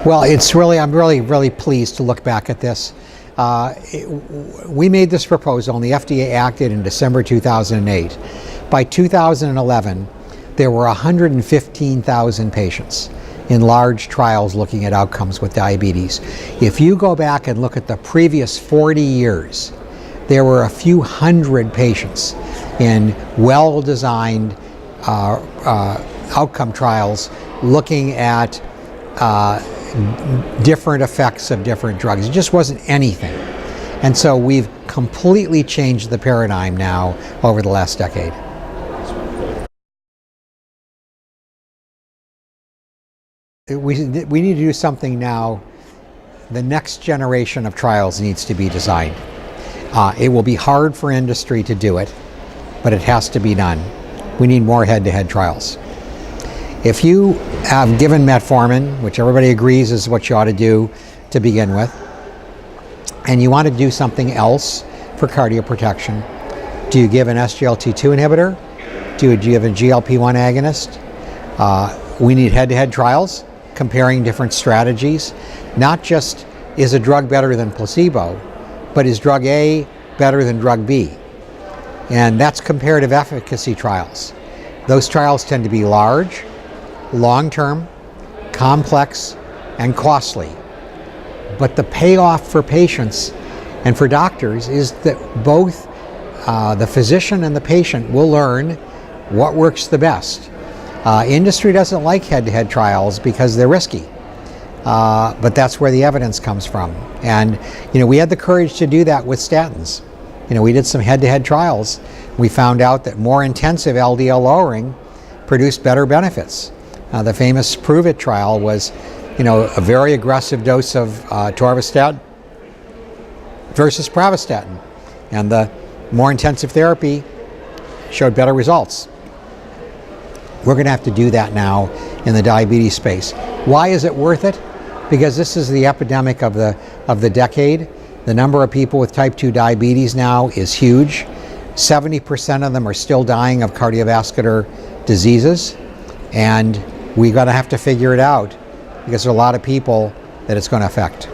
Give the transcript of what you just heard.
Well, I'm really pleased to look back at this. We made this proposal and the FDA acted in December 2008. By 2011, there were 115,000 patients in large trials looking at outcomes with diabetes. If you go back and look at the previous 40 years, there were a few hundred patients in well-designed outcome trials looking at different effects of different drugs. It just wasn't anything. And so we've completely changed the paradigm now over the last decade. We need to do something now. The next generation of trials needs to be designed. It will be hard for industry to do it, but it has to be done. We need more head-to-head trials. If you have given metformin, which everybody agrees is what you ought to do to begin with, and you want to do something else for cardioprotection, do you give an SGLT2 inhibitor? Do you give a GLP-1 agonist? We need head-to-head trials comparing different strategies. Not just is a drug better than placebo, but is drug A better than drug B? And that's comparative efficacy trials. Those trials tend to be large, long-term, complex, and costly. But the payoff for patients and for doctors is that both the physician and the patient will learn what works the best. Industry doesn't like head-to-head trials because they're risky, but that's where the evidence comes from. And we had the courage to do that with statins. We did some head-to-head trials. We found out that more intensive LDL lowering produced better benefits. The famous Prove It trial was, a very aggressive dose of atorvastatin versus pravastatin, and the more intensive therapy showed better results. We're going to have to do that now in the diabetes space. Why is it worth it? Because this is the epidemic of the decade. The number of people with type 2 diabetes now is huge. 70% of them are still dying of cardiovascular diseases, and we're going to have to figure it out because there are a lot of people that it's going to affect.